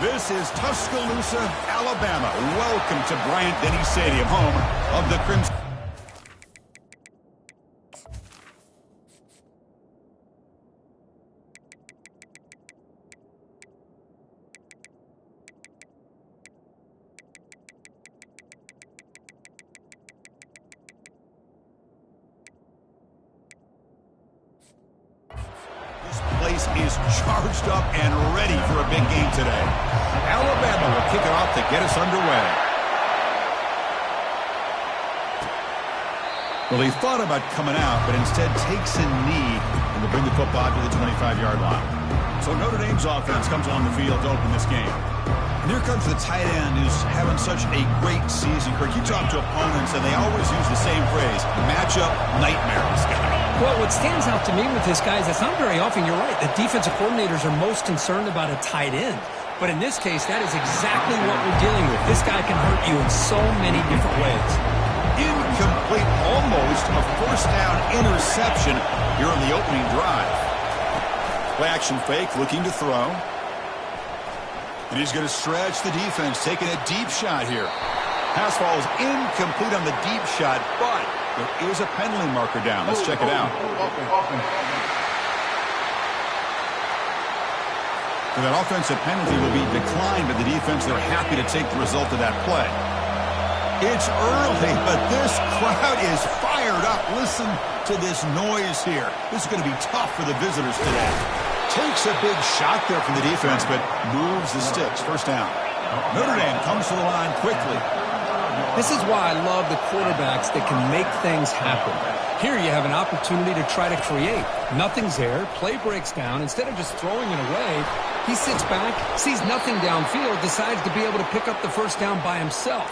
This is Tuscaloosa, Alabama. Welcome to Bryant-Denny Stadium, home of the Crimson. Place is charged up and ready for a big game today. Alabama will kick it off to get us underway. Well, he thought about coming out, but instead takes a knee and will bring the football to the 25-yard line. So Notre Dame's offense comes on the field to open this game. And here comes the tight end who's having such a great season. Kirk, you talk to opponents, and they always use the same phrase, matchup nightmare, this guy. Well, what stands out to me with this guy is it's not very often, you're right, the defensive coordinators are most concerned about a tight end. But in this case, that is exactly what we're dealing with. This guy can hurt you in so many different ways. Incomplete, almost a first down interception here on the opening drive. Play action fake, looking to throw. And he's going to stretch the defense, taking a deep shot here. Pass ball is incomplete on the deep shot, but there is a penalty marker down. Let's check it out. So that offensive penalty will be declined by the defense. They're happy to take the result of that play. It's early, but this crowd is fired up. Listen to this noise here. This is going to be tough for the visitors today. Takes a big shot there from the defense, but moves the sticks. First down. Notre Dame comes to the line quickly. This is why I love the quarterbacks that can make things happen. Here you have an opportunity to try to create. Nothing's there. Play breaks down. Instead of just throwing it away, he sits back, sees nothing downfield, decides to be able to pick up the first down by himself.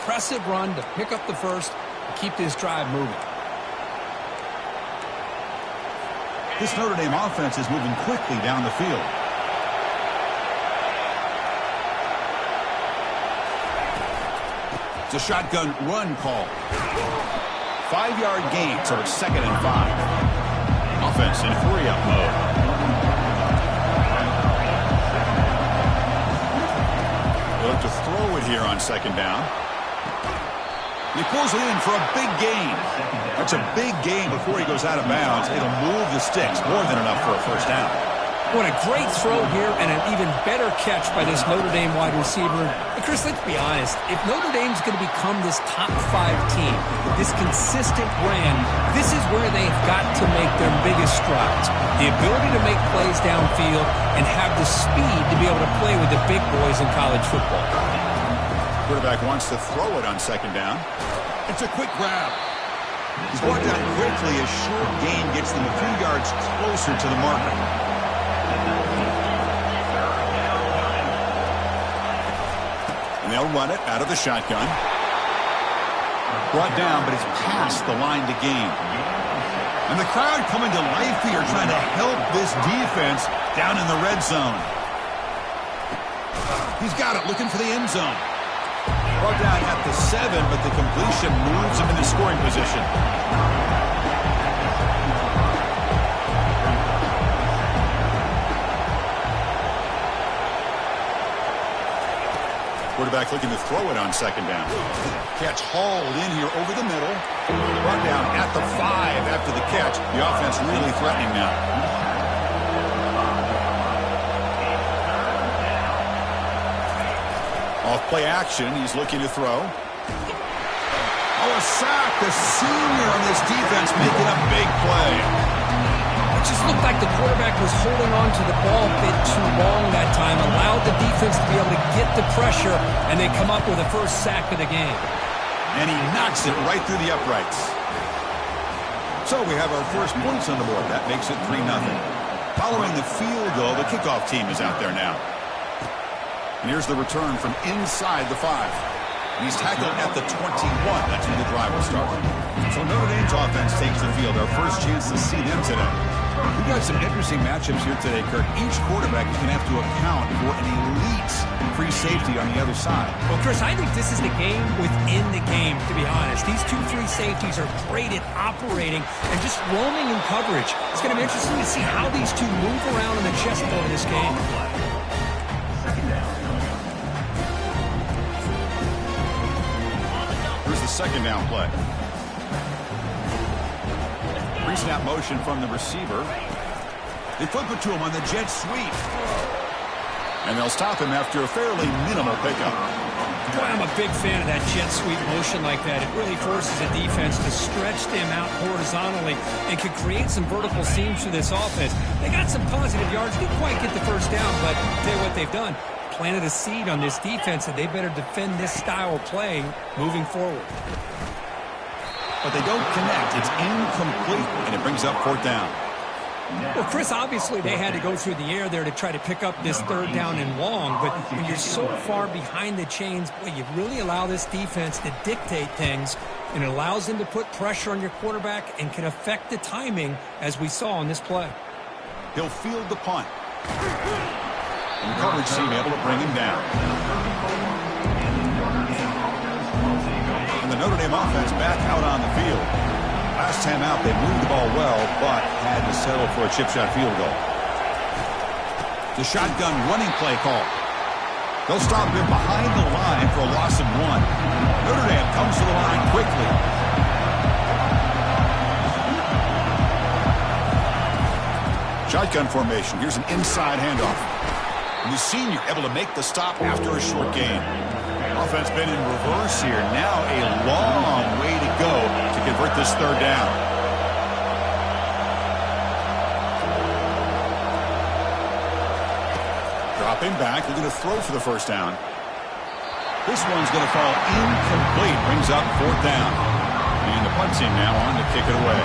Impressive run to pick up the first and keep this drive moving. This Notre Dame offense is moving quickly down the field. It's a shotgun run call. 5-yard gain, so it's 2nd and 5. Offense in hurry-up mode. They'll look to throw it here on 2nd down. He pulls it in for a big gain. That's a big gain before he goes out of bounds. It'll move the sticks, more than enough for a first down. What a great throw here and an even better catch by this Notre Dame wide receiver. And Chris, let's be honest. If Notre Dame's going to become this top 5 team, this consistent brand, this is where they've got to make their biggest strides. The ability to make plays downfield and have the speed to be able to play with the big boys in college football. Quarterback wants to throw it on 2nd down. It's a quick grab. He's brought down quickly. A short gain gets them a few yards closer to the marker. And they'll run it out of the shotgun. Brought down, but it's past the line to gain. And the crowd coming to life here, trying to help this defense down in the red zone. He's got it, looking for the end zone. Brought down at the 7, but the completion moves him into scoring position. Quarterback looking to throw it on 2nd down. Catch hauled in here over the middle. Brought down at the 5 after the catch. The offense really threatening now. Off play action, he's looking to throw. Oh, a sack. The senior on this defense making a big play. It just looked like the quarterback was holding on to the ball a bit too long that time, allowed the defense to be able to get the pressure, and they come up with a first sack of the game. And he knocks it right through the uprights. So we have our first points on the board. That makes it 3-0. Following the field goal, the kickoff team is out there now. And here's the return from inside the 5. And he's tackled at the 21. That's when the drive will start. So Notre Dame's offense takes the field. Our first chance to see them today. We've got some interesting matchups here today, Kirk. Each quarterback is going to have to account for an elite free safety on the other side. Well, Chris, I think this is the game within the game, to be honest. These 2 free safeties are great at operating and just roaming in coverage. It's going to be interesting to see how these two move around in the chessboard of this game. the second down play. Pre-snap motion from the receiver. They flip it to him on the jet sweep. And they'll stop him after a fairly minimal pickup. Boy, I'm a big fan of that jet sweep motion like that. It really forces a defense to stretch them out horizontally and can create some vertical seams for this offense. They got some positive yards. Didn't quite get the first down, but I'll tell you what they've done. Planted a seed on this defense that they better defend this style of play moving forward. But they don't connect. It's incomplete, and it brings up fourth down. Well, Chris, obviously they had to go through the air there to try to pick up this third down and long, but when you're so far behind the chains, boy, you really allow this defense to dictate things, and it allows them to put pressure on your quarterback and can affect the timing, as we saw on this play. He'll field the punt. And the coverage team able to bring him down. And the Notre Dame offense back out on the field. Last time out, they moved the ball well, but had to settle for a chip shot field goal. The shotgun running play call. They'll stop him behind the line for a loss of 1. Notre Dame comes to the line quickly. Shotgun formation. Here's an inside handoff. And the senior able to make the stop after a short gain. Offense been in reverse here. Now a long way to go to convert this third down. Dropping back. They're going to throw for the first down. This one's going to fall incomplete. Brings up fourth down. And the punt team now on to kick it away.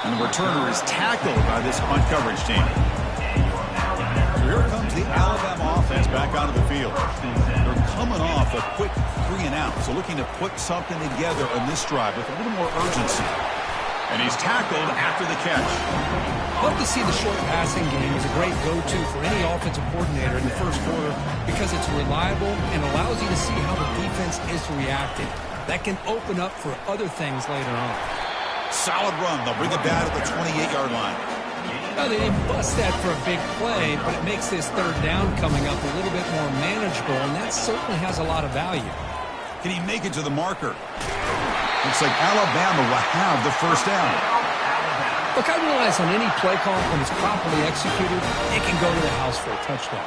And the returner is tackled by this punt coverage team. So here comes the Alabama offense back onto the field. They're coming off a quick 3 and out, so looking to put something together on this drive with a little more urgency. And he's tackled after the catch. Love to see the short passing game as a great go-to for any offensive coordinator in the first quarter because it's reliable and allows you to see how the defense is reacting. That can open up for other things later on. Solid run. They'll bring it down at the 28-yard line. Well, they didn't bust that for a big play, but it makes this third down coming up a little bit more manageable, and that certainly has a lot of value. Can he make it to the marker? Looks like Alabama will have the first down. Look, I realize on any play call, when it's properly executed, it can go to the house for a touchdown.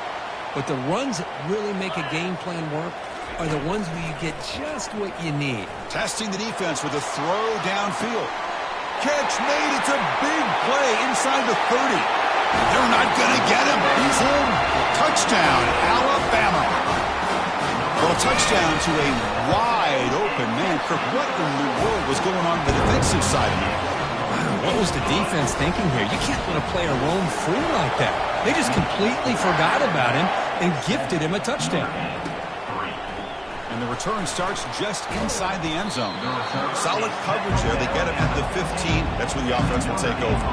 But the runs that really make a game plan work are the ones where you get just what you need. Testing the defense with a throw downfield. Catch made. It's a big play inside the 30. They're not going to get him. He's in. Touchdown, Alabama. Well, a touchdown to a wide open man. Kirk, what in the world was going on the defensive side of him? What was the defense thinking here? You can't let a player roam free like that. They just completely forgot about him and gifted him a touchdown. And the return starts just inside the end zone. Solid coverage there. They get him at the 15. That's where the offense will take over.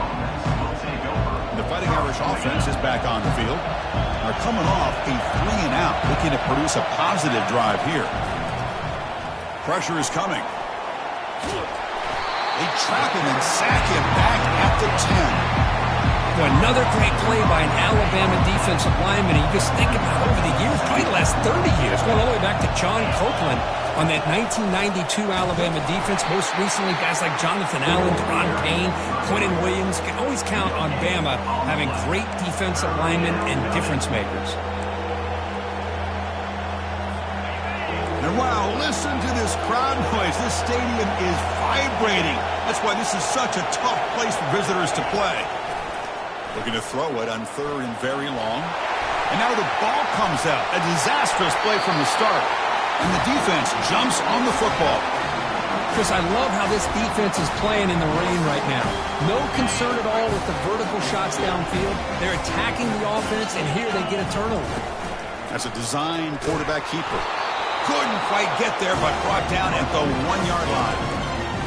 And the Fighting Irish offense is back on the field. They're coming off a 3 and out, looking to produce a positive drive here. Pressure is coming. They trap him and sack him back at the 10. Well, another great play by an Alabama defensive lineman. You just think about over the years, probably the last 30 years, going all the way back to John Copeland on that 1992 Alabama defense. Most recently, guys like Jonathan Allen, Deron Payne, Quentin Williams. Can always count on Bama having great defensive linemen and difference makers. And wow, listen to this crowd noise. This stadium is vibrating. That's why this is such a tough place for visitors to play. Looking to throw it on third and very long. And now the ball comes out. A disastrous play from the start. And the defense jumps on the football. Chris, I love how this defense is playing in the rain right now. No concern at all with the vertical shots downfield. They're attacking the offense, and here they get a turnover. That's a design quarterback keeper. Couldn't quite get there, but brought down at the 1-yard line.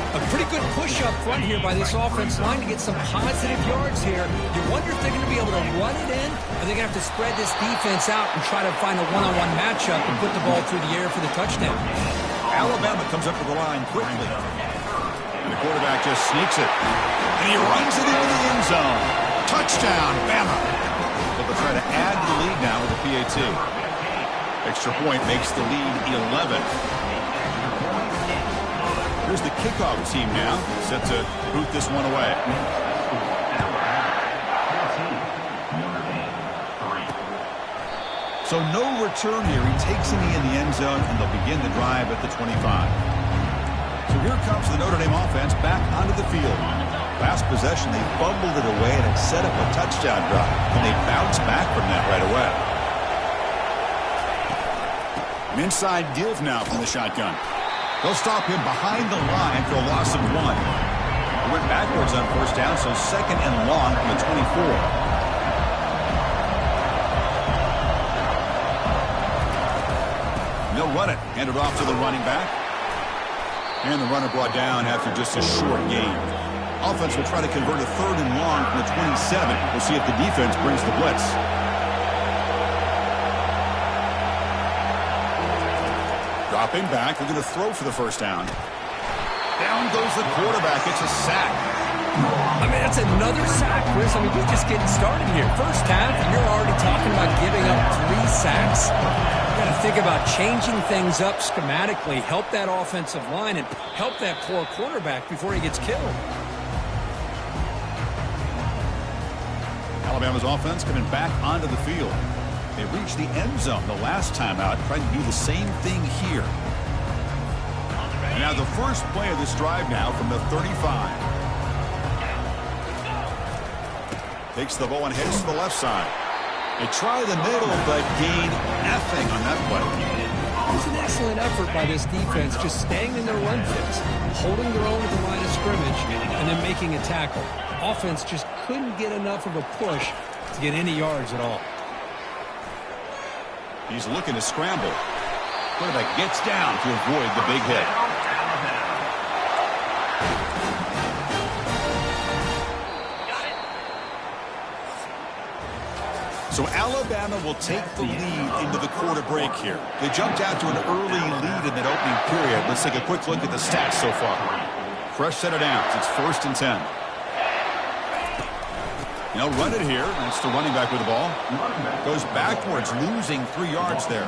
A pretty good push up front here by this offense line to get some positive yards here. You wonder if they're going to be able to run it in, or they're going to have to spread this defense out and try to find a one-on-one matchup and put the ball through the air for the touchdown. Alabama comes up to the line quickly. The quarterback just sneaks it. And he runs it into the end zone. Touchdown, Bama. They'll try to add the lead now with the PAT. Extra point makes the lead 11. Here's the kickoff team now, set to boot this one away. So no return here. He takes it in the end zone, and they'll begin the drive at the 25. So here comes the Notre Dame offense back onto the field. Last possession, they fumbled it away, and it set up a touchdown drive, and they bounced back from that right away. An inside give now from the shotgun. They'll stop him behind the line for a loss of 1. He went backwards on first down, so second and long from the 24. They'll run it. Hand it off to the running back. And the runner brought down after just a short gain. Offense will try to convert a third and long from the 27. We'll see if the defense brings the blitz. Dropping back. They're going to throw for the first down. Down goes the quarterback. It's a sack. I mean, that's another sack, Chris. I mean, we're just getting started here. First half, and you're already talking about giving up 3 sacks. You got to think about changing things up schematically, help that offensive line, and help that poor quarterback before he gets killed. Alabama's offense coming back onto the field. They reached the end zone the last time out, trying to do the same thing here. And now the first play of this drive now from the 35. Takes the ball and heads to the left side. They try the middle, but gain nothing on that play. It was an excellent effort by this defense, just staying in their run fits, holding their own at the line of scrimmage, and then making a tackle. Offense just couldn't get enough of a push to get any yards at all. He's looking to scramble. Quarterback gets down to avoid the big hit. So Alabama will take the lead into the quarter break here. They jumped out to an early lead in that opening period. Let's take a quick look at the stats so far. Fresh set of downs. It's 1st and 10. They'll run it here. That's the running back with the ball. Goes backwards, losing 3 yards there.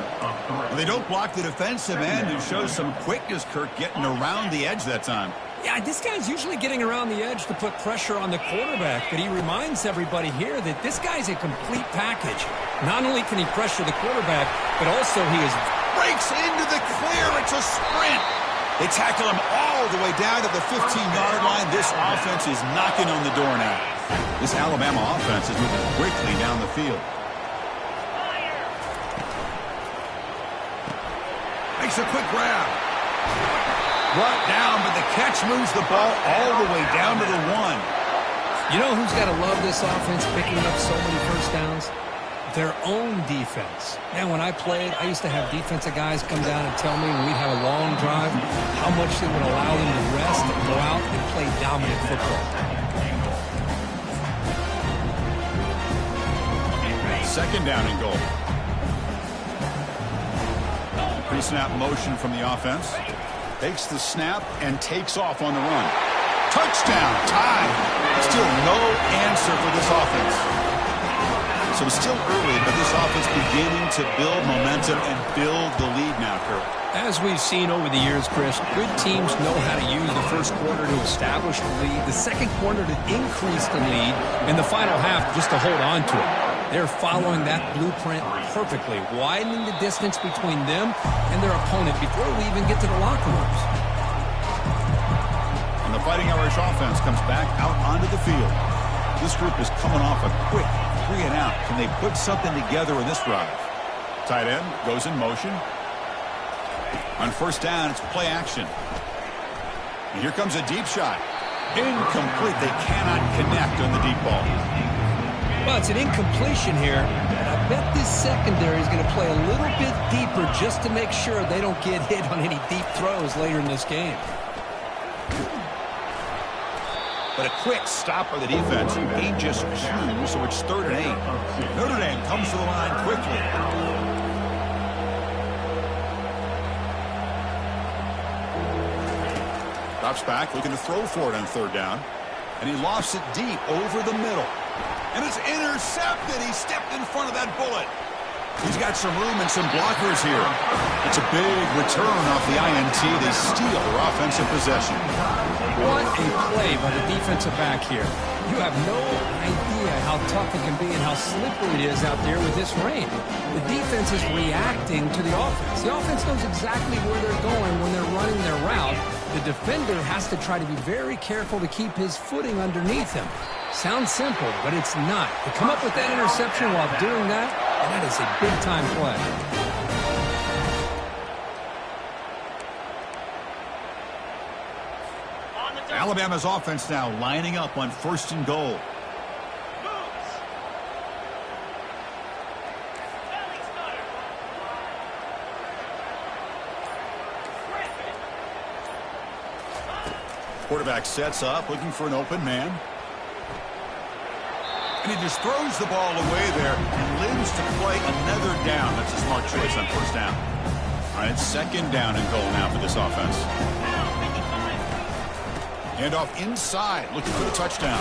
And they don't block the defensive end, who shows some quickness, Kirk, getting around the edge that time. Yeah, this guy's usually getting around the edge to put pressure on the quarterback, but he reminds everybody here that this guy's a complete package. Not only can he pressure the quarterback, but also he breaks into the clear. It's a sprint. They tackle him all the way down to the 15-yard line. This offense is knocking on the door now. This Alabama offense is moving quickly down the field. Makes a quick grab. Brought down, but the catch moves the ball all the way down to the 1. You know who's got to love this offense picking up so many first downs? Their own defense. Man, when I played, I used to have defensive guys come down and tell me when we'd have a long drive how much they would allow them to rest and go out and play dominant football. Second down and goal. Pre-snap motion from the offense. Takes the snap and takes off on the run. Touchdown, tie. Still no answer for this offense. So it's still early, but this offense beginning to build momentum and build the lead now, Kirk. As we've seen over the years, Chris, good teams know how to use the first quarter to establish the lead, the second quarter to increase the lead, and the final half just to hold on to it. They're following that blueprint perfectly, widening the distance between them and their opponent before we even get to the locker rooms. And the Fighting Irish offense comes back out onto the field. This group is coming off a quick 3 and out. Can they put something together in this drive? Tight end goes in motion. On first down, it's play action. And here comes a deep shot. Incomplete. They cannot connect on the deep ball. Well, it's an incompletion here, and I bet this secondary is going to play a little bit deeper just to make sure they don't get hit on any deep throws later in this game. But a quick stop by the defense. He just 2, so it's 3rd and 8. Notre Dame comes to the line quickly. Drops back, looking to throw for it on third down. And he lofts it deep over the middle. And it's intercepted. He stepped in front of that bullet. He's got some room and some blockers here. It's a big return off the INT. They steal their offensive possession. What a play by the defensive back here. You have no idea how tough it can be and how slippery it is out there with this rain. The defense is reacting to the offense. The offense knows exactly where they're going when they're running their route. The defender has to try to be very careful to keep his footing underneath him. Sounds simple, but it's not. To come up with that interception while doing that, that is a big-time play. Alabama's offense now lining up on 1st and goal. Quarterback sets up, looking for an open man. And he just throws the ball away there and lives to play another down. That's a smart choice on 1st down. All right, 2nd down and goal now for this offense. Hand off inside, looking for the touchdown.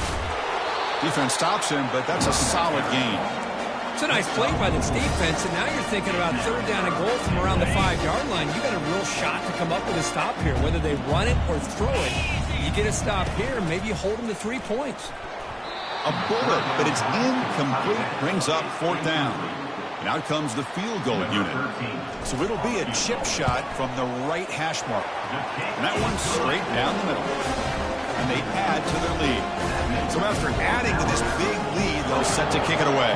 Defense stops him, but that's a solid gain. It's a nice play by this defense, and now you're thinking about 3rd down and goal from around the 5-yard line. You got a real shot to come up with a stop here, whether they run it or throw it. You get a stop here, maybe you hold them to 3 points. A bullet, but it's incomplete, brings up 4th down. And out comes the field goal unit. So it'll be a chip shot from the right hash mark. And that one's straight down the middle. And they add to their lead. So after adding to this big lead, they'll set to kick it away.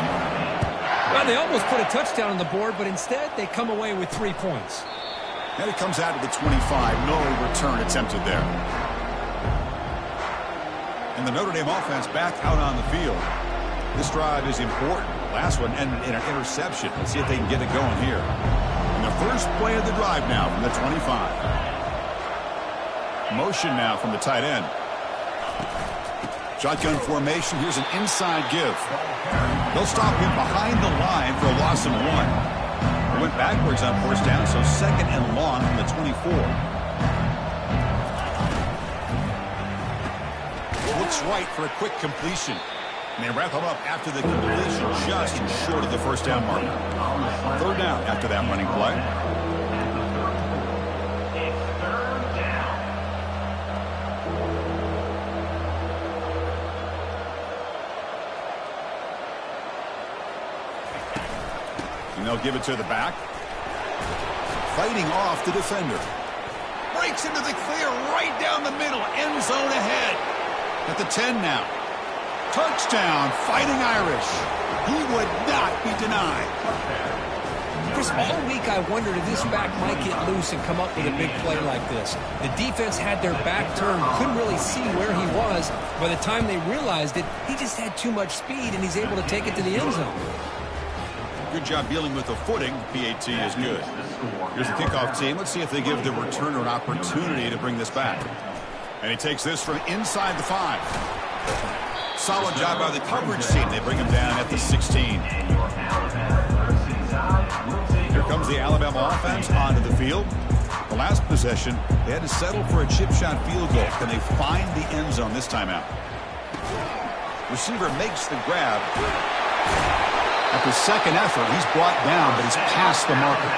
Well, they almost put a touchdown on the board, but instead they come away with 3 points. And it comes out to the 25. No return attempted there. And the Notre Dame offense back out on the field. This drive is important. Last one ended in an interception. Let's see if they can get it going here. And the first play of the drive now from the 25. Motion now from the tight end. Shotgun formation. Here's an inside give. They'll stop him behind the line for a loss of 1. He went backwards on 1st down, so 2nd and long from the 24. Looks right for a quick completion. And they wrap him up after the completion just short of the 1st down mark. 3rd down after that running play. And they'll give it to the back. Fighting off the defender. Breaks into the clear right down the middle. End zone ahead. At the 10 now. Touchdown, Fighting Irish. He would not be denied. Chris, all week I wondered if this back might get loose and come up with a big play like this. The defense had their back turned, couldn't really see where he was. By the time they realized it, he just had too much speed, and he's able to take it to the end zone. Good job dealing with the footing. PAT is good. Here's the kickoff team. Let's see if they give the returner an opportunity to bring this back. And he takes this from inside the 5. Solid job by the coverage team. They bring him down at the 16. Here comes the Alabama offense onto the field. The last possession, they had to settle for a chip shot field goal. Can they find the end zone this time out? Receiver makes the grab. At the 2nd effort, he's brought down, but he's past the marker.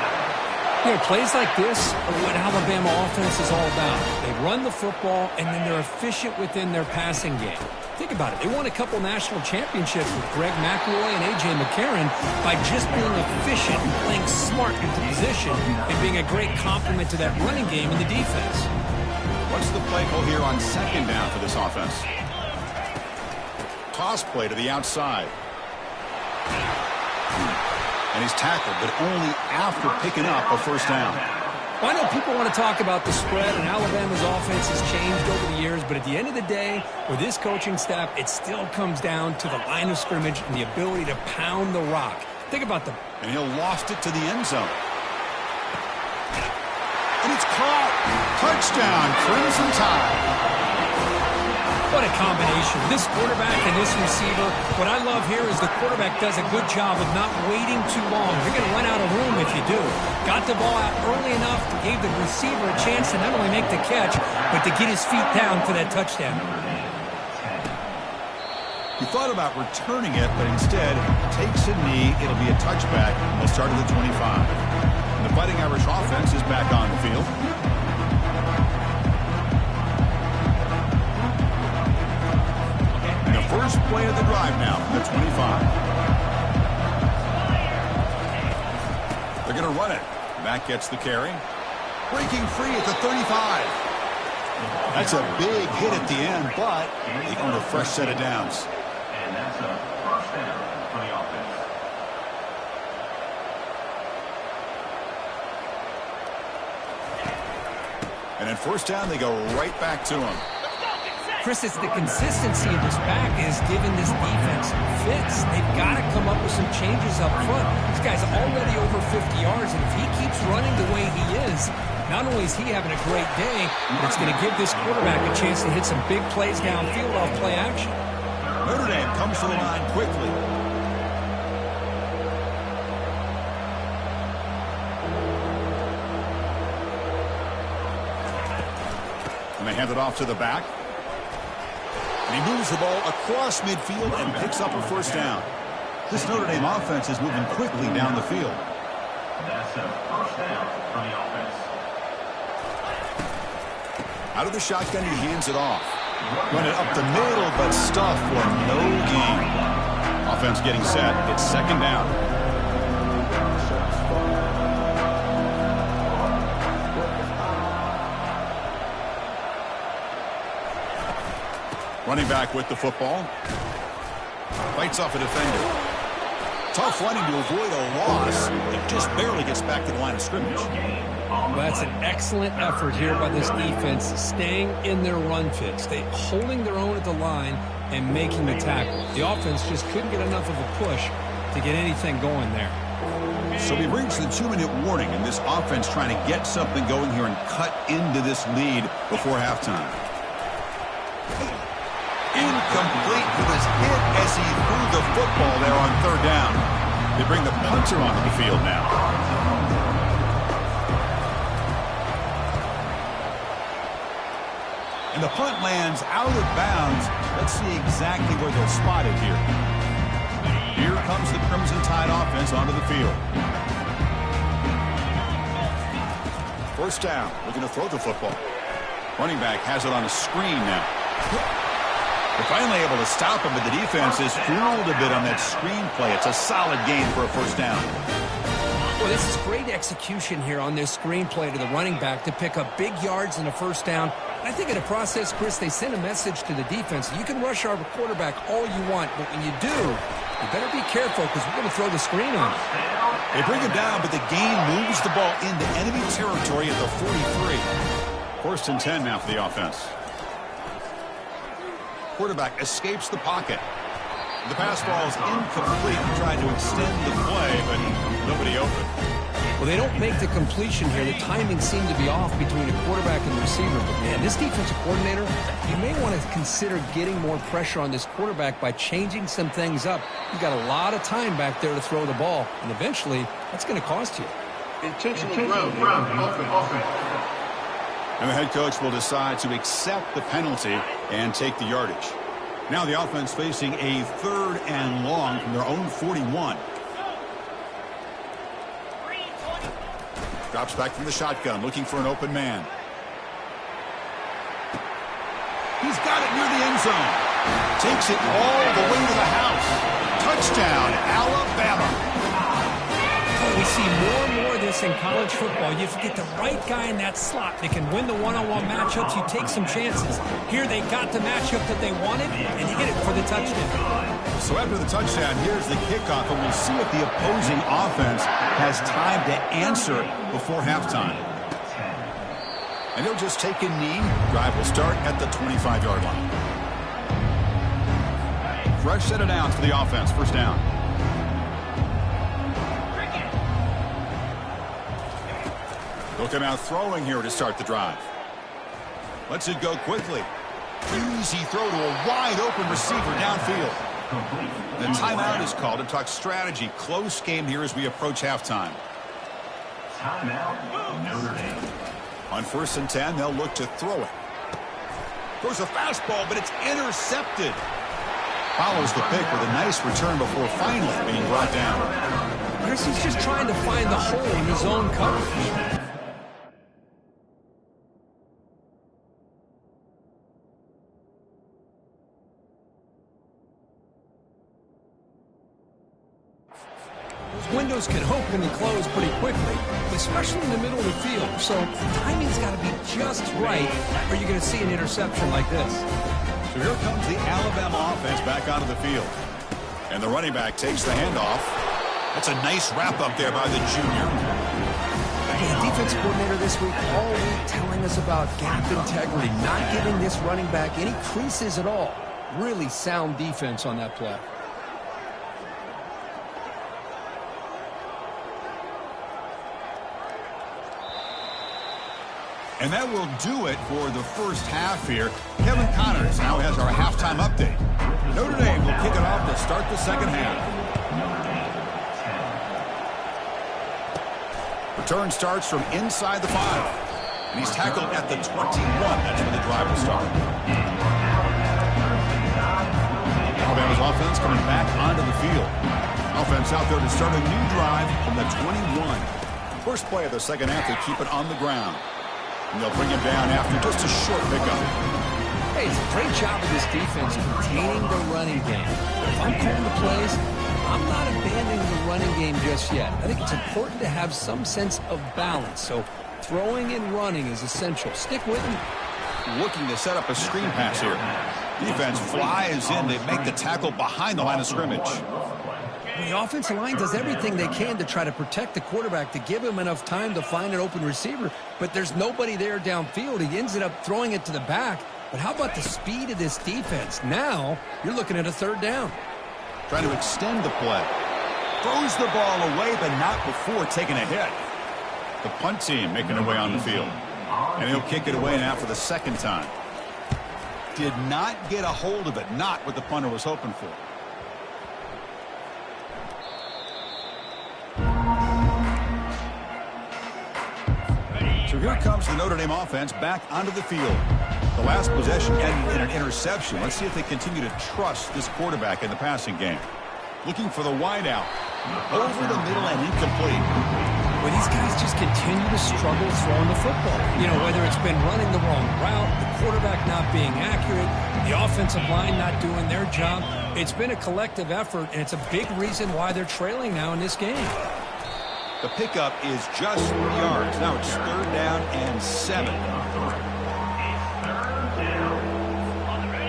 You know, plays like this are what Alabama offense is all about. They run the football, and then they're efficient within their passing game. Think about it. They won a couple national championships with Greg McElroy and A.J. McCarron by just being efficient and playing smart into position and being a great complement to that running game in the defense. What's the play call here on 2nd down for this offense? Toss play to the outside. And he's tackled, but only after picking up a 1st down. Well, I know people want to talk about the spread, and Alabama's offense has changed over the years, but at the end of the day, with this coaching staff, it still comes down to the line of scrimmage and the ability to pound the rock. Think about them. And he'll loft it to the end zone. And it's caught. Touchdown, Crimson Tide. What a combination. This quarterback and this receiver. What I love here is the quarterback does a good job of not waiting too long. You're going to run out of room if you do. Got the ball out early enough, gave the receiver a chance to not only make the catch, but to get his feet down for that touchdown. He thought about returning it, but instead takes a knee. It'll be a touchback. They'll start at the 25. And the Fighting Irish offense is back on the field. First play of the drive now from the 25. They're going to run it. Mack gets the carry. Breaking free at the 35. That's a big hit at the end, but they earn a fresh set of downs. And that's a first down for the offense. And then first down, they go right back to him. Chris, it's the consistency of this back is giving this defense fits. They've got to come up with some changes up front. This guy's already over 50 yards, and if he keeps running the way he is, not only is he having a great day, but it's going to give this quarterback a chance to hit some big plays downfield off play action. Notre Dame comes to the line quickly. And they hand it off to the back. And he moves the ball across midfield and picks up a first down. This Notre Dame offense is moving quickly down the field. That's a first down for the offense. Out of the shotgun, he hands it off. Run it up the middle, but stuff for no gain. Offense getting set. It's second down. Running back with the football. Fights off a defender. Tough running to avoid a loss. It just barely gets back to the line of scrimmage. Well, that's an excellent effort here by this defense, staying in their run fits. They holding their own at the line and making the tackle. The offense just couldn't get enough of a push to get anything going there. So we've reached the 2-minute warning, and this offense trying to get something going here and cut into this lead before halftime. Incomplete with his hit as he threw the football there on third down. They bring the punter onto the field now. And the punt lands out of bounds. Let's see exactly where they'll spot it here. Here comes the Crimson Tide offense onto the field. First down, looking to throw the football. Running back has it on a screen now. They're finally able to stop him, but the defense is fooled a bit on that screen play. It's a solid gain for a first down. Well, this is great execution here on this screen play to the running back to pick up big yards and a first down. I think in the process, Chris, they send a message to the defense. You can rush our quarterback all you want, but when you do, you better be careful because we're going to throw the screen on him. They bring him down, but the gain moves the ball into enemy territory at the 43. First and 10 now for the offense. Quarterback escapes the pocket. The pass ball is incomplete. He tried to extend the play, but nobody open. Well, they don't make the completion here. The timing seemed to be off between a quarterback and the receiver. But, man, this defensive coordinator, you may want to consider getting more pressure on this quarterback by changing some things up. You've got a lot of time back there to throw the ball, and eventually that's going to cost you. Intentional ground. And the head coach will decide to accept the penalty and take the yardage. Now the offense facing a third and long from their own 41. Drops back from the shotgun, looking for an open man. He's got it near the end zone. Takes it all the way to the house. Touchdown, Alabama. We see more and more of this in college football. You have to get the right guy in that slot that can win the one-on-one matchups. You take some chances. Here they got the matchup that they wanted, and he hit it for the touchdown. So after the touchdown, here's the kickoff, and we'll see if the opposing offense has time to answer before halftime. And he'll just take a knee. Drive will start at the 25-yard line. Fresh set of downs for the offense. First down. They'll come out throwing here to start the drive. Lets it go quickly. Easy throw to a wide-open receiver downfield. The timeout is called to talk strategy. Close game here as we approach halftime. Timeout, Notre Dame. On 1st and 10, they'll look to throw it. Throws a fastball, but it's intercepted. Follows the pick with a nice return before finally being brought down. Chris, he's just trying to find the hole in his own coverage. Windows can open and close pretty quickly, especially in the middle of the field. So timing's got to be just right, or you're going to see an interception like this. So here comes the Alabama offense back onto the field. And the running back takes the handoff. That's a nice wrap up there by the junior. The defensive coordinator this week all week telling us about gap integrity, not giving this running back any creases at all. Really sound defense on that play. And that will do it for the first half here. Kevin Connors now has our halftime update. Notre Dame will kick it off to start the second half. Return starts from inside the 5. And he's tackled at the 21. That's where the drive will start. Alabama's offense coming back onto the field. Offense out there to start a new drive from the 21. First play of the second half, they keep it on the ground. And they'll bring him down after just a short pickup. Hey, it's a great job of this defense containing the running game. But if I'm calling the plays, I'm not abandoning the running game just yet. I think it's important to have some sense of balance. So throwing and running is essential. Stick with me. Looking to set up a screen pass here. Defense flies in. They make the tackle behind the line of scrimmage. The offensive line does everything they can to try to protect the quarterback, to give him enough time to find an open receiver, but there's nobody there downfield. He ends up throwing it to the back. But how about the speed of this defense? Now you're looking at a third down. Trying to extend the play. Throws the ball away, but not before taking a hit. The punt team making their way on the field. And he'll kick it away now for the second time. Did not get a hold of it. Not what the punter was hoping for. So here comes the Notre Dame offense back onto the field. The last possession ended in an interception. Let's see if they continue to trust this quarterback in the passing game. Looking for the wideout. Over the middle and incomplete. Well, these guys just continue to struggle throwing the football. You know, whether it's been running the wrong route, the quarterback not being accurate, the offensive line not doing their job. It's been a collective effort, and it's a big reason why they're trailing now in this game. The pickup is just 3 yards. Now it's 3rd down and 7.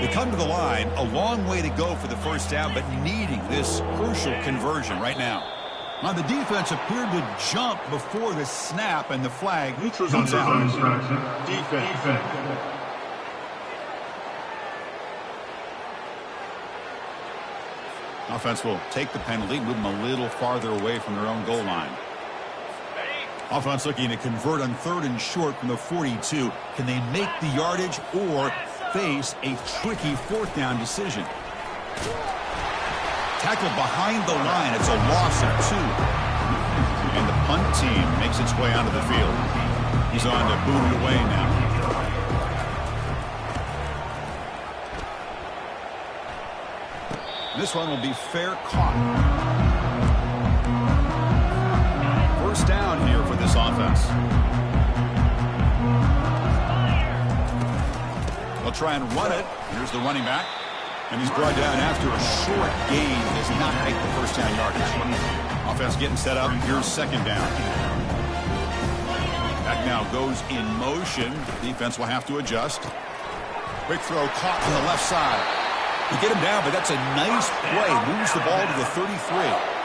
They come to the line, a long way to go for the first down, but needing this crucial conversion right now. Now the defense appeared to jump before the snap, and the flag comes out. Defense. Offense will take the penalty, move them a little farther away from their own goal line. Offense looking to convert on 3rd and short from the 42. Can they make the yardage or face a tricky 4th down decision? Tackled behind the line. It's a loss of 2. And the punt team makes its way onto the field. He's on to boot it away now. This one will be fair caught. First down here for this offense. They'll try and run it. Here's the running back. And he's brought down after a short gain. Does not make the first down yardage. Offense getting set up. Here's 2nd down. Back now goes in motion. Defense will have to adjust. Quick throw caught on the left side. You get him down, but that's a nice play. Moves the ball to the 33.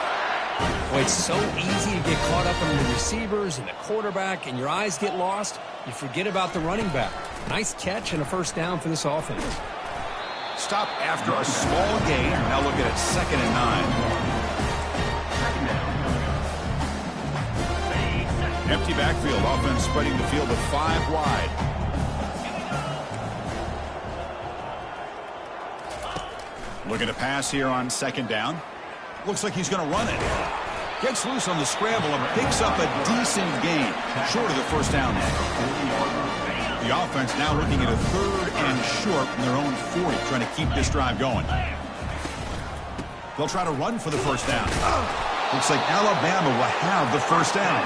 Boy, it's so easy to get caught up in the receivers and the quarterback, and your eyes get lost. You forget about the running back. Nice catch and a first down for this offense. Stop after a small gain. Now look at it, 2nd and 9. Empty backfield. Offense spreading the field with 5 wide. Looking to pass here on second down. Looks like he's going to run it. Gets loose on the scramble and picks up a decent gain, short of the first down. The offense now looking at a 3rd and short from their own 40, trying to keep this drive going. They'll try to run for the first down. Looks like Alabama will have the first down.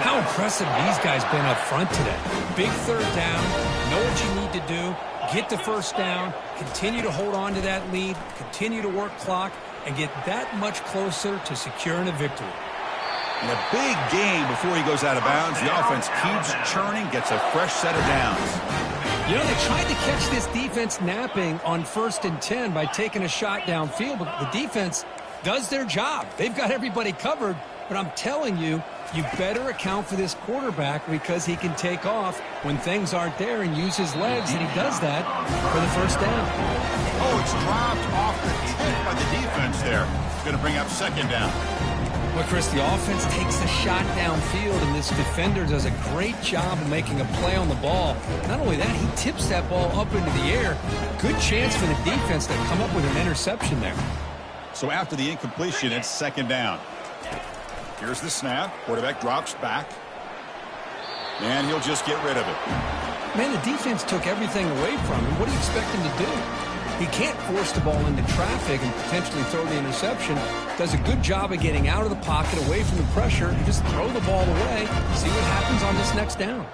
How impressive these guys been up front today. Big 3rd down, know what you need to do, get the first down, continue to hold on to that lead, continue to work clock, and get that much closer to securing a victory. In a big game before he goes out of bounds, the offense keeps churning, gets a fresh set of downs. You know, they tried to catch this defense napping on 1st and 10 by taking a shot downfield, but the defense does their job. They've got everybody covered, but I'm telling you, you better account for this quarterback because he can take off when things aren't there and use his legs, and he does that for the first down. Oh, it's dropped off the tip by the defense there. Going to bring up second down. Well, Chris, the offense takes a shot downfield, and this defender does a great job of making a play on the ball. Not only that, he tips that ball up into the air. Good chance for the defense to come up with an interception there. So after the incompletion, it's second down. Here's the snap. Quarterback drops back. And he'll just get rid of it. Man, the defense took everything away from him. What do you expect him to do? He can't force the ball into traffic and potentially throw the interception. Does a good job of getting out of the pocket, away from the pressure, and just throw the ball away. See what happens on this next down.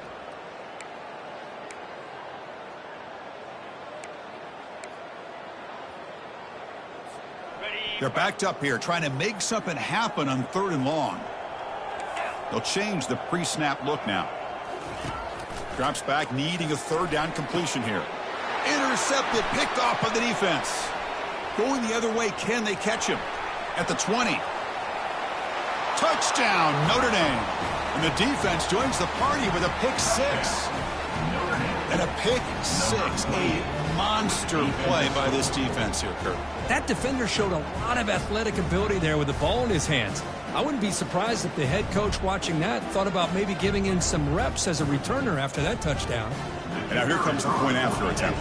They're backed up here, trying to make something happen on 3rd and long. They'll change the pre-snap look now. Drops back, needing a 3rd down completion here. Intercepted, picked off by the defense. Going the other way, can they catch him? At the 20. Touchdown, Notre Dame. And the defense joins the party with a pick 6. And a pick 6, a monster play by this defense here, Kurt. That defender showed a lot of athletic ability there with the ball in his hands. I wouldn't be surprised if the head coach watching that thought about maybe giving him some reps as a returner after that touchdown. And now here comes the point after attempt.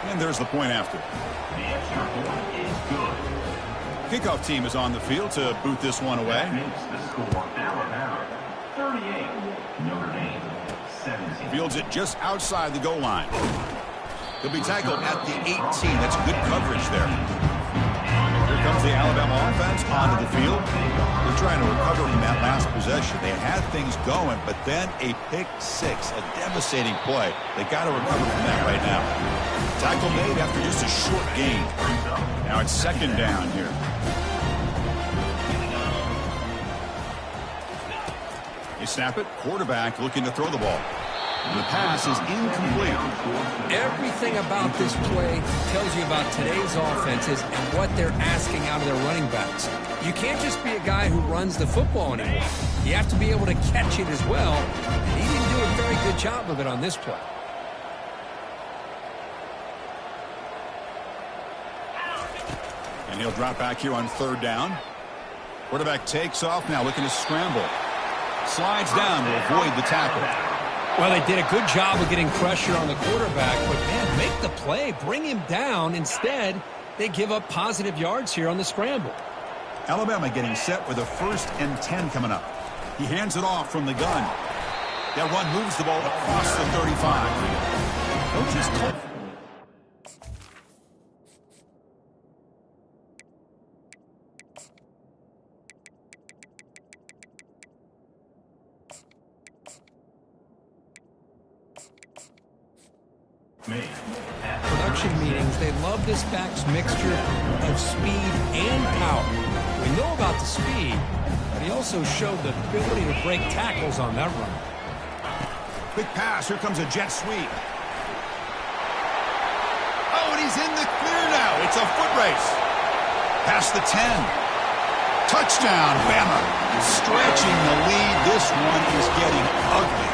And there's the point after. The extra point is good. Kickoff team is on the field to boot this one away. That makes the score Alabama 38, Notre Dame 17. Fields it just outside the goal line. He'll be tackled at the 18. That's good coverage there. Here comes the Alabama offense onto the field. They're trying to recover from that last possession. They had things going, but then a pick 6, a devastating play. They got to recover from that right now. Tackle made after just a short gain. Now it's second down here. They snap it. Quarterback looking to throw the ball. The pass is incomplete. Everything about this play tells you about today's offenses and what they're asking out of their running backs. You can't just be a guy who runs the football anymore. You have to be able to catch it as well, and he didn't do a very good job of it on this play. And he'll drop back here on 3rd down. Quarterback takes off now, looking to scramble. Slides down to avoid the tackle. Well, they did a good job of getting pressure on the quarterback, but, man, make the play, bring him down. Instead, they give up positive yards here on the scramble. Alabama getting set with a 1st and 10 coming up. He hands it off from the gun. That run moves the ball across the 35. Coaches told production meetings, they love this back's mixture of speed and power. We know about the speed, but he also showed the ability to break tackles on that run. Quick pass. Here comes a jet sweep. Oh, and he's in the clear now. It's a foot race. Past the 10. Touchdown, Bama. Stretching the lead. This one is getting ugly.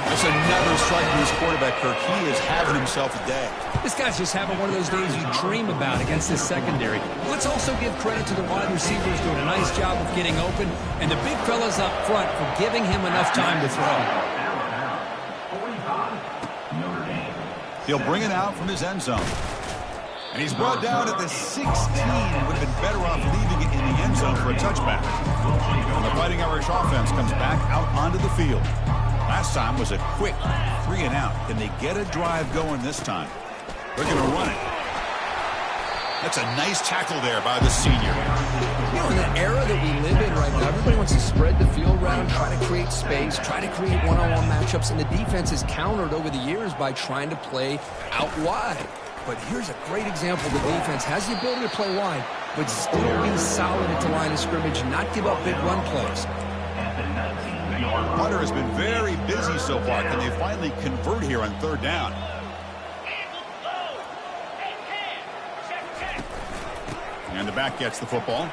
That's another strike from his quarterback, Kirk. He is having himself a day. This guy's just having one of those days you dream about against this secondary. Let's also give credit to the wide receivers doing a nice job of getting open, and the big fellas up front for giving him enough time to throw. Alabama 45, Notre Dame He'll bring it out from his end zone. And he's brought down at the 16. Would have been better off leaving it in the end zone for a touchback. And the Fighting Irish offense comes back out onto the field. Last time was a quick 3-and-out. Can they get a drive going this time? They're going to run it. That's a nice tackle there by the senior. You know, in the era that we live in right now, everybody wants to spread the field around, try to create space, try to create one-on-one matchups, and the defense is countered over the years by trying to play out wide. But here's a great example. The defense has the ability to play wide, but still be solid at the line of scrimmage and not give up big run plays. Hunter has been very busy so far. Can they finally convert here on third down? And the back gets the football.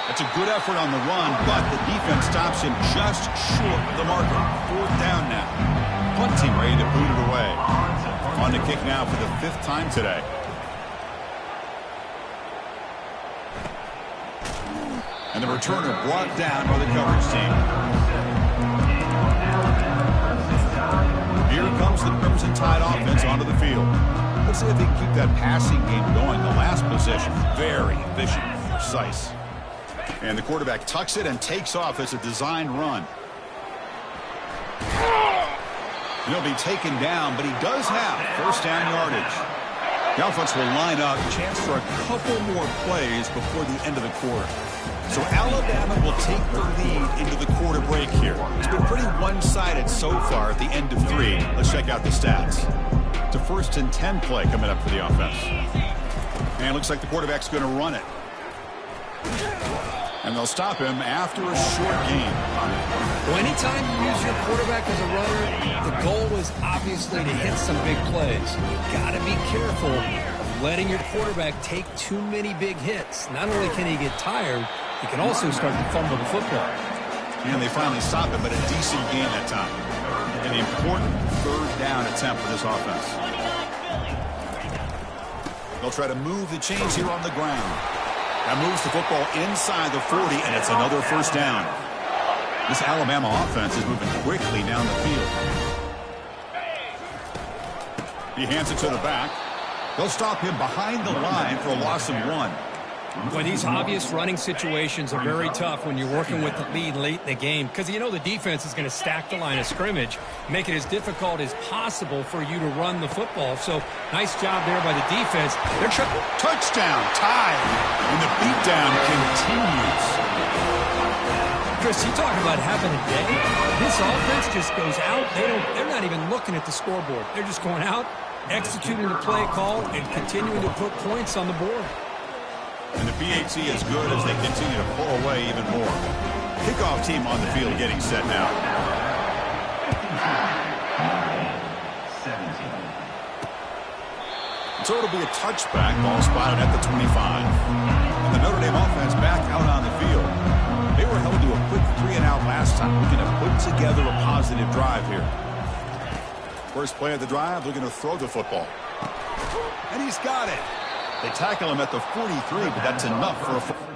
That's a good effort on the run, but the defense stops him just short of the marker. Fourth down now. Punt team ready to boot it away. On the kick now for the 5th time today. And the returner brought down by the coverage team. Here comes the Crimson Tide offense onto the field. Let's see if they can keep that passing game going. The last possession, very efficient, precise. And the quarterback tucks it and takes off as a designed run. And he'll be taken down, but he does have first down yardage. The offense will line up, chance for a couple more plays before the end of the quarter. So Alabama will take the lead into the quarter break here. It's been pretty one-sided so far at the end of 3. Let's check out the stats. It's a 1st and 10 play coming up for the offense. And it looks like the quarterback's going to run it. And they'll stop him after a short gain. Well, anytime you use your quarterback as a runner, the goal is obviously to hit some big plays. You've got to be careful of letting your quarterback take too many big hits. Not only can he get tired, he can also start to fumble the football. And they finally stop him, but a decent gain that time. An important third down attempt for this offense. They'll try to move the chains here on the ground. That moves the football inside the 40, and it's another first down. This Alabama offense is moving quickly down the field. He hands it to the back. They'll stop him behind the line for a loss of 1. Well, these obvious running situations are very tough when you're working with the lead late in the game because you know the defense is going to stack the line of scrimmage, make it as difficult as possible for you to run the football. So, nice job there by the defense. They're touchdown, tied, and the beatdown continues. Chris, you talk about having a day. This offense just goes out. They're not even looking at the scoreboard. They're just going out, executing the play call, and continuing to put points on the board. And the PAT is good as they continue to pull away even more. Kickoff team on the field getting set now. So it'll be a touchback, ball spotted at the 25. And the Notre Dame offense back out on the field. They were held to a quick 3-and-out last time. Looking to put together a positive drive here. First play of the drive, looking to throw the football. And he's got it. They tackle him at the 43, but that's enough for a...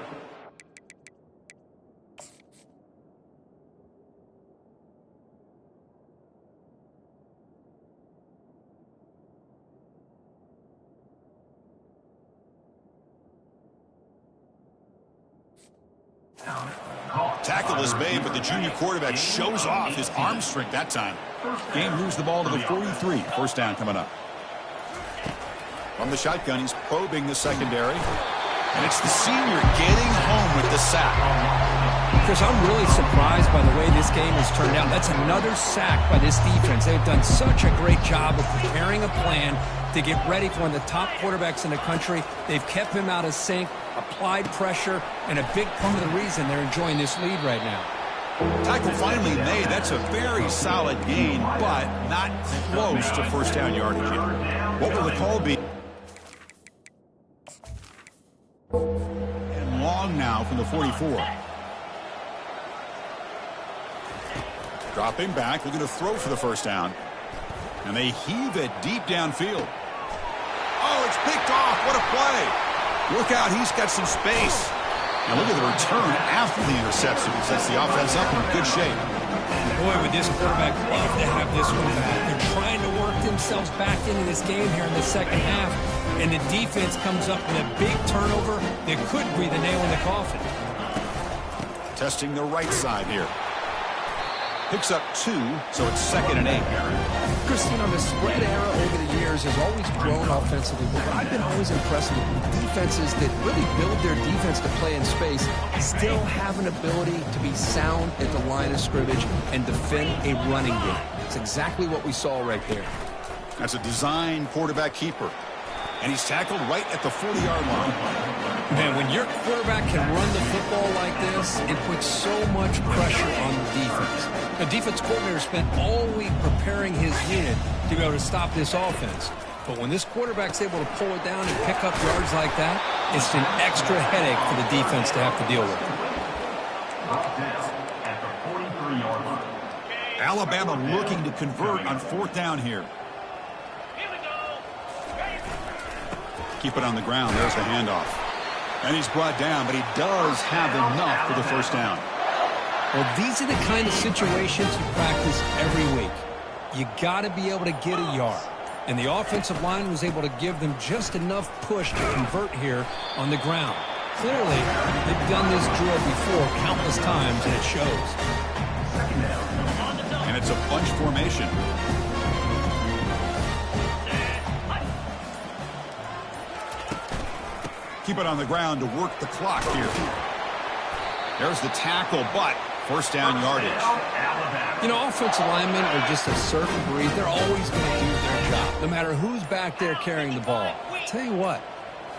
Tackle is made, but the junior quarterback shows off his arm strength that time. Game moves the ball to the 43. First down coming up. From the shotgun, he's probing the secondary. And it's the senior getting home with the sack. Chris, I'm really surprised by the way this game has turned out. That's another sack by this defense. They've done such a great job of preparing a plan to get ready for one of the top quarterbacks in the country. They've kept him out of sync, applied pressure, and a big part of the reason they're enjoying this lead right now. Tackle finally made. That's a very solid gain, but not close to first down yardage yet. What will the call be? And long now from the 44. Dropping back, looking to throw for the first down. And they heave it deep downfield. Oh, it's picked off. What a play. Look out, he's got some space. And look at the return after the interception. Sets the offense up in good shape. Boy, would this quarterback love to have this one back. They're trying to work this themselves back into this game here in the second half, and the defense comes up with a big turnover that could be the nail in the coffin. Testing the right side here. Picks up 2, so it's 2nd and 8. Chris, the spread era over the years has always grown offensively, but I've been always impressed with defenses that really build their defense to play in space, still have an ability to be sound at the line of scrimmage and defend a running game. It's exactly what we saw right there. That's a design quarterback keeper. And he's tackled right at the 40-yard line. Man, when your quarterback can run the football like this, it puts so much pressure on the defense. The defense coordinator spent all week preparing his unit to be able to stop this offense. But when this quarterback's able to pull it down and pick up yards like that, it's an extra headache for the defense to have to deal with. Alabama looking to convert on 4th down here. Keep it on the ground. There's the handoff. And he's brought down, but he does have enough for the 1st down. Well, these are the kind of situations you practice every week. You got to be able to get a yard. And the offensive line was able to give them just enough push to convert here on the ground. Clearly, they've done this drill before countless times, and it shows. And it's a bunch formation. Keep it on the ground to work the clock here. There's the tackle, but 1st down yardage. Offensive linemen are just a certain breed. They're always going to do their job, no matter who's back there carrying the ball. I'll tell you what,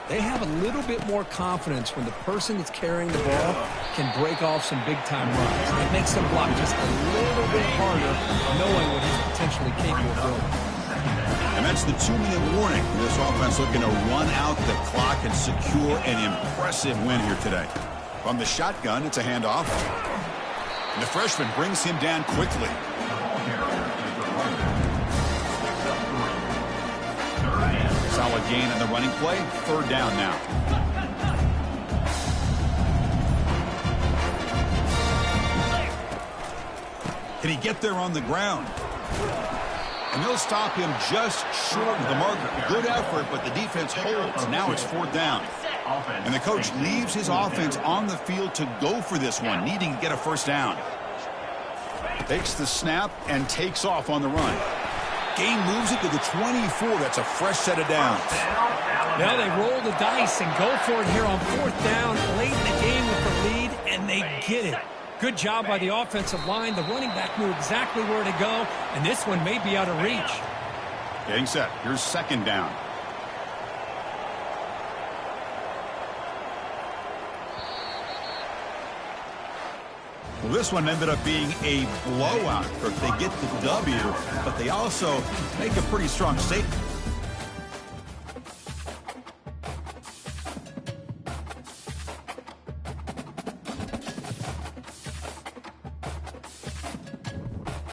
they have a little bit more confidence when the person that's carrying the ball can break off some big-time runs. It makes them block just a little bit harder, knowing what he's potentially capable of doing. And that's the 2-minute warning. This offense looking to run out the clock and secure an impressive win here today. From the shotgun, it's a handoff. And the freshman brings him down quickly. Solid gain on the running play. 3rd down now. Can he get there on the ground? And they'll stop him just short of the marker. Good effort, but the defense holds. Now it's 4th down. And the coach leaves his offense on the field to go for this one, needing to get a 1st down. Takes the snap and takes off on the run. Gain moves it to the 24. That's a fresh set of downs. Now they roll the dice and go for it here on 4th down. Late in the game with the lead, and they get it. Good job by the offensive line. The running back knew exactly where to go, and this one may be out of reach. Getting set. Here's 2nd down. Well, this one ended up being a blowout. They get the W, but they also make a pretty strong statement.